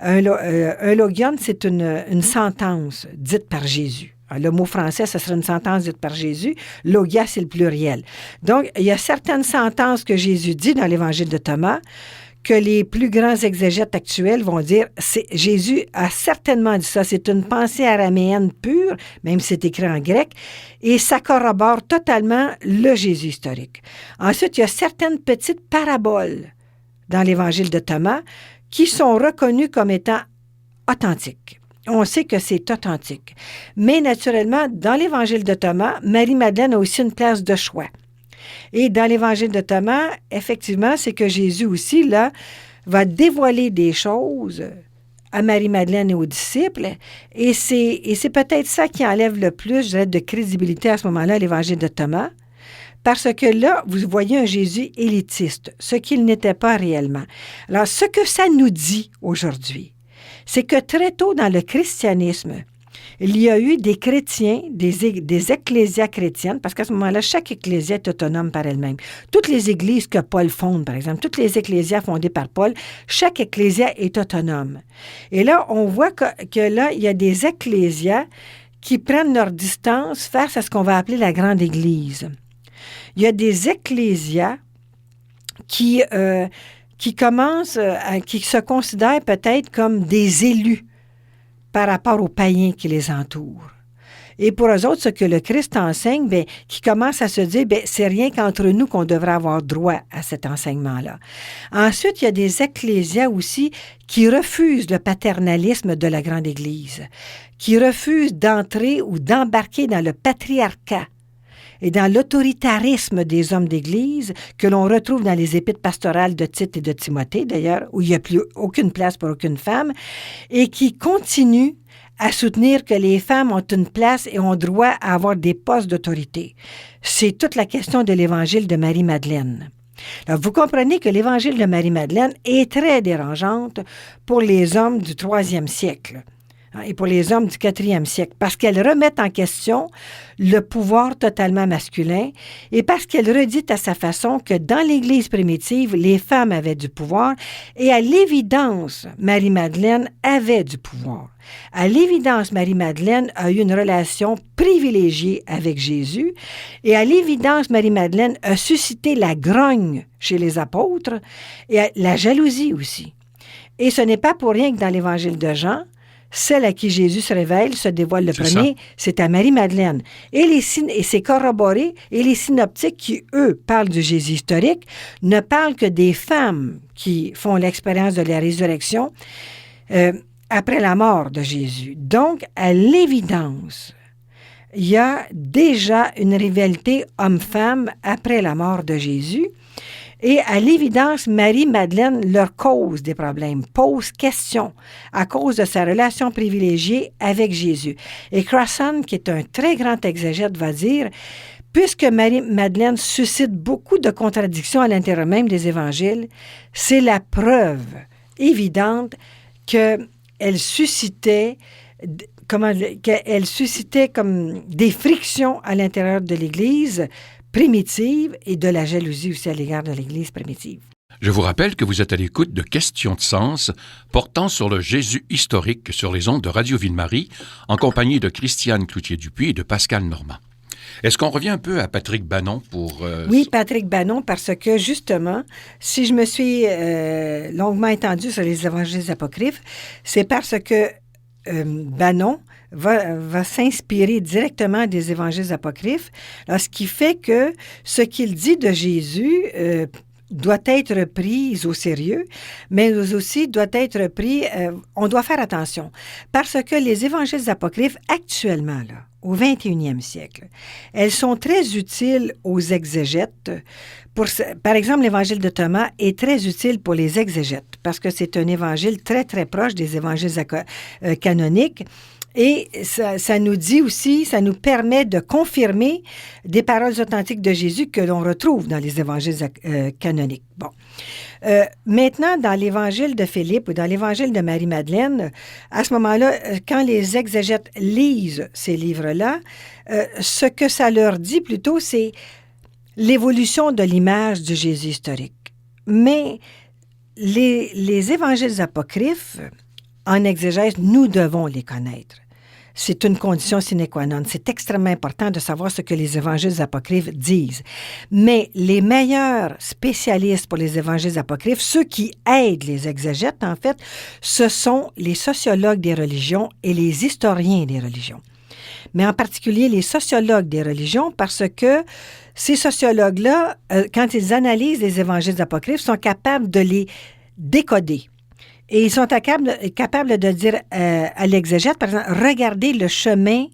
Un logion, c'est une sentence dite par Jésus. Le mot français, ce serait une sentence dite par Jésus. Logia, c'est le pluriel. Donc, il y a certaines sentences que Jésus dit dans l'Évangile de Thomas que les plus grands exégètes actuels vont dire Jésus a certainement dit ça. C'est une pensée araméenne pure, même si c'est écrit en grec, et ça corrobore totalement le Jésus historique. Ensuite, il y a certaines petites paraboles dans l'Évangile de Thomas qui sont reconnues comme étant authentiques. On sait que c'est authentique. Mais naturellement, dans l'Évangile de Thomas, Marie-Madeleine a aussi une place de choix. Et dans l'Évangile de Thomas, effectivement, c'est que Jésus aussi, là, va dévoiler des choses à Marie-Madeleine et aux disciples. Et c'est peut-être ça qui enlève le plus, je dirais, de crédibilité à ce moment-là à l'Évangile de Thomas. Parce que là, vous voyez un Jésus élitiste, ce qu'il n'était pas réellement. Alors, ce que ça nous dit aujourd'hui, c'est que très tôt dans le christianisme, il y a eu des chrétiens, des ecclésias chrétiennes, parce qu'à ce moment-là, chaque ecclésia est autonome par elle-même. Toutes les églises que Paul fonde, par exemple, toutes les ecclésias fondées par Paul, chaque ecclésia est autonome. Et là, on voit que là, il y a des ecclésias qui prennent leur distance face à ce qu'on va appeler la grande Église. Il y a des ecclésias qui se considèrent peut-être comme des élus par rapport aux païens qui les entourent. Et pour eux autres, ce que le Christ enseigne, qui commence à se dire, c'est rien qu'entre nous qu'on devrait avoir droit à cet enseignement-là. Ensuite, il y a des ecclésias aussi qui refusent le paternalisme de la grande Église, qui refusent d'entrer ou d'embarquer dans le patriarcat et dans l'autoritarisme des hommes d'Église que l'on retrouve dans les épîtres pastorales de Tite et de Timothée, d'ailleurs, où il n'y a plus aucune place pour aucune femme, et qui continuent à soutenir que les femmes ont une place et ont droit à avoir des postes d'autorité. C'est toute la question de l'Évangile de Marie-Madeleine. Alors, vous comprenez que l'Évangile de Marie-Madeleine est très dérangeante pour les hommes du 3e siècle. et pour les hommes du 4e siècle, parce qu'elle remet en question le pouvoir totalement masculin et parce qu'elle redit à sa façon que dans l'Église primitive, les femmes avaient du pouvoir et à l'évidence, Marie-Madeleine avait du pouvoir. À l'évidence, Marie-Madeleine a eu une relation privilégiée avec Jésus et à l'évidence, Marie-Madeleine a suscité la grogne chez les apôtres et la jalousie aussi. Et ce n'est pas pour rien que dans l'Évangile de Jean, celle à qui Jésus se révèle, se dévoile le premier, c'est à Marie-Madeleine. Et c'est corroboré, et les synoptiques qui, eux, parlent du Jésus historique, ne parlent que des femmes qui font l'expérience de la résurrection après la mort de Jésus. Donc, à l'évidence, il y a déjà une rivalité homme-femme après la mort de Jésus. Et à l'évidence, Marie-Madeleine leur cause des problèmes, pose question à cause de sa relation privilégiée avec Jésus. Et Crossan, qui est un très grand exégète, va dire, puisque Marie-Madeleine suscite beaucoup de contradictions à l'intérieur même des évangiles, c'est la preuve évidente qu'elle suscitait comme des frictions à l'intérieur de l'Église primitive et de la jalousie aussi à l'égard de l'Église primitive. Je vous rappelle que vous êtes à l'écoute de Questions de sens portant sur le Jésus historique sur les ondes de Radio Ville-Marie en compagnie de Christiane Cloutier-Dupuis et de Pascal Normand. Est-ce qu'on revient un peu à Patrick Bannon pour... Oui, Patrick Bannon, parce que justement, si je me suis longuement étendue sur les évangiles apocryphes, c'est parce que Bannon va s'inspirer directement des évangiles apocryphes, ce qui fait que ce qu'il dit de Jésus doit être pris au sérieux, mais aussi doit être pris, on doit faire attention, parce que les évangiles apocryphes, actuellement, là, au 21e siècle, elles sont très utiles aux exégètes. Par exemple, l'évangile de Thomas est très utile pour les exégètes, parce que c'est un évangile très, très proche des évangiles canoniques. Et ça nous dit aussi, ça nous permet de confirmer des paroles authentiques de Jésus que l'on retrouve dans les évangiles canoniques. Bon. Maintenant, dans l'évangile de Philippe ou dans l'évangile de Marie-Madeleine, à ce moment-là, quand les exégètes lisent ces livres-là, ce que ça leur dit plutôt, c'est l'évolution de l'image du Jésus historique. Mais les évangiles apocryphes, en exégèse, nous devons les connaître. C'est une condition sine qua non. C'est extrêmement important de savoir ce que les évangiles apocryphes disent. Mais les meilleurs spécialistes pour les évangiles apocryphes, ceux qui aident les exégètes, en fait, ce sont les sociologues des religions et les historiens des religions. Mais en particulier les sociologues des religions, parce que ces sociologues-là, quand ils analysent les évangiles apocryphes, sont capables de les décoder. Et ils sont capables de dire à l'exégète, par exemple, regardez le chemin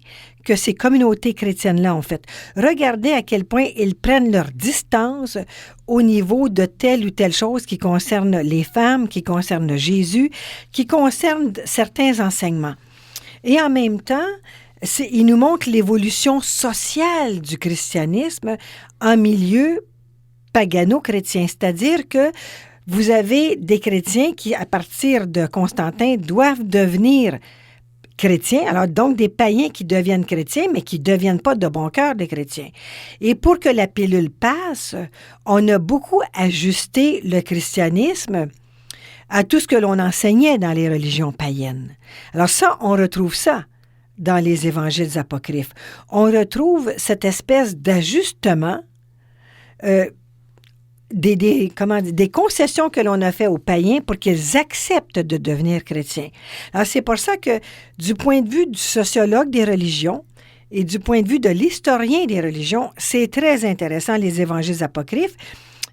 que ces communautés chrétiennes-là ont fait. Regardez à quel point ils prennent leur distance au niveau de telle ou telle chose qui concerne les femmes, qui concerne Jésus, qui concerne certains enseignements. Et en même temps, ils nous montrent l'évolution sociale du christianisme en milieu pagano-chrétien, c'est-à-dire que vous avez des chrétiens qui, à partir de Constantin, doivent devenir chrétiens, alors donc des païens qui deviennent chrétiens, mais qui ne deviennent pas de bon cœur des chrétiens. Et pour que la pilule passe, on a beaucoup ajusté le christianisme à tout ce que l'on enseignait dans les religions païennes. Alors ça, on retrouve ça dans les évangiles apocryphes. On retrouve cette espèce d'ajustement des concessions que l'on a fait aux païens pour qu'ils acceptent de devenir chrétiens. Alors, c'est pour ça que, du point de vue du sociologue des religions et du point de vue de l'historien des religions, c'est très intéressant, les évangiles apocryphes.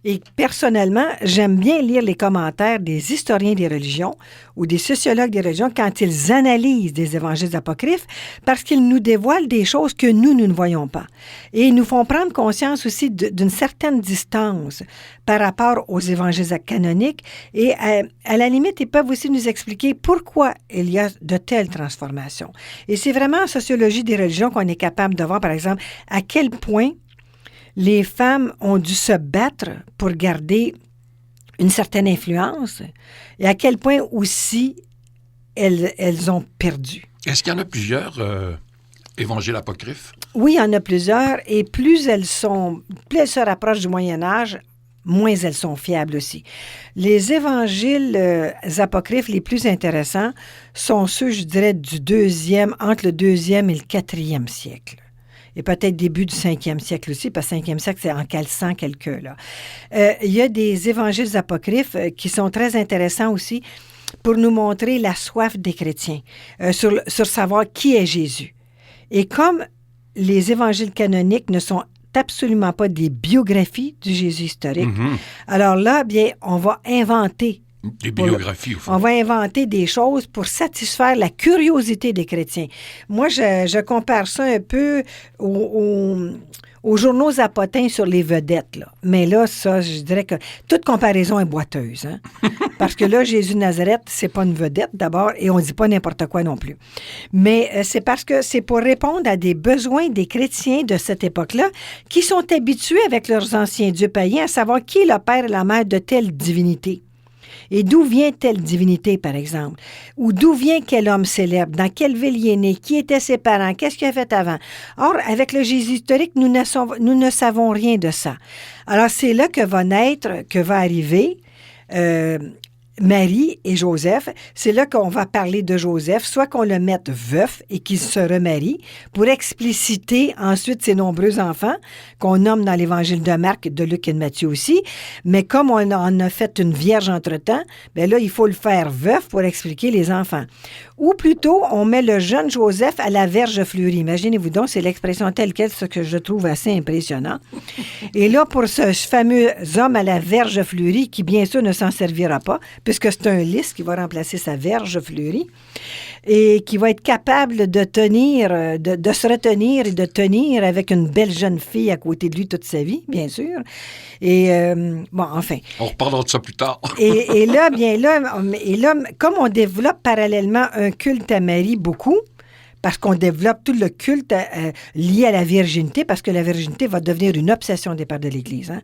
Et personnellement, j'aime bien lire les commentaires des historiens des religions ou des sociologues des religions quand ils analysent des évangiles apocryphes parce qu'ils nous dévoilent des choses que nous ne voyons pas. Et ils nous font prendre conscience aussi d'une certaine distance par rapport aux évangiles canoniques et à la limite, ils peuvent aussi nous expliquer pourquoi il y a de telles transformations. Et c'est vraiment en sociologie des religions qu'on est capable de voir, par exemple, à quel point les femmes ont dû se battre pour garder une certaine influence et à quel point aussi elles ont perdu. Est-ce qu'il y en a plusieurs évangiles apocryphes? Oui, il y en a plusieurs, et plus elles se rapprochent du Moyen Âge, moins elles sont fiables aussi. Les évangiles apocryphes les plus intéressants sont ceux, je dirais, entre le 2e et le 4e siècle. Et peut-être début du 5e siècle aussi, parce que le 5e siècle, c'est en 400 quelques, là. Il y a des évangiles apocryphes qui sont très intéressants aussi pour nous montrer la soif des chrétiens, sur savoir qui est Jésus. Et comme les évangiles canoniques ne sont absolument pas des biographies du Jésus historique, alors là, bien, on va inventer des biographies, au fond. On va inventer des choses pour satisfaire la curiosité des chrétiens. Moi, je compare ça un peu aux journaux zapotins sur les vedettes, là. Mais là, ça, je dirais que toute comparaison est boiteuse, hein? Parce que là, Jésus de Nazareth, c'est pas une vedette, d'abord, et on dit pas n'importe quoi non plus. Mais c'est parce que c'est pour répondre à des besoins des chrétiens de cette époque-là qui sont habitués avec leurs anciens dieux païens à savoir qui est le père et la mère de telle divinité. Et d'où vient telle divinité, par exemple? Ou d'où vient quel homme célèbre? Dans quelle ville il est né? Qui étaient ses parents? Qu'est-ce qu'il a fait avant? Or, avec le Jésus historique, nous ne savons rien de ça. Alors, c'est là que va arriver Marie et Joseph. C'est là qu'on va parler de Joseph, soit qu'on le mette veuf et qu'il se remarie pour expliciter ensuite ses nombreux enfants qu'on nomme dans l'Évangile de Marc, de Luc et de Matthieu aussi. Mais comme on en a fait une vierge entre-temps, bien là, il faut le faire veuf pour expliquer les enfants. Ou plutôt, on met le jeune Joseph à la verge fleurie. Imaginez-vous donc, c'est l'expression telle quelle, ce que je trouve assez impressionnant. Et là, pour ce fameux homme à la verge fleurie, qui bien sûr ne s'en servira pas, puisque c'est un lys qui va remplacer sa verge fleurie, et qui va être capable de tenir, de se retenir et de tenir avec une belle jeune fille à côté de lui toute sa vie, bien sûr. Et, bon, enfin. On reparlera de ça plus tard. et là, comme on développe parallèlement un culte à Marie beaucoup, parce qu'on développe tout le culte lié à la virginité, parce que la virginité va devenir une obsession des pères de l'Église. Hein.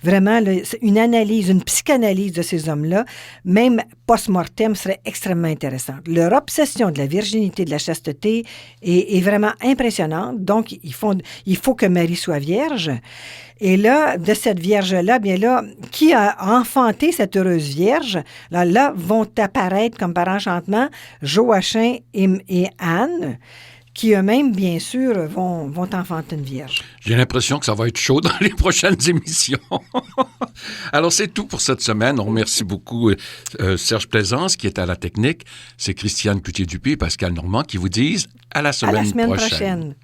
Vraiment, une analyse, une psychanalyse de ces hommes-là, même post-mortem, serait extrêmement intéressante. Leur obsession de la virginité, de la chasteté est vraiment impressionnante. Donc, il faut que Marie soit vierge. Et là, de cette vierge-là, bien là, qui a enfanté cette heureuse vierge? Là vont apparaître comme par enchantement Joachim et Anne, qui eux-mêmes, bien sûr, vont enfanter une vierge. J'ai l'impression que ça va être chaud dans les prochaines émissions. Alors, c'est tout pour cette semaine. On remercie beaucoup Serge Plaisance, qui est à la technique. C'est Christiane Cloutier-Dupuis et Pascal Normand qui vous disent à la semaine prochaine.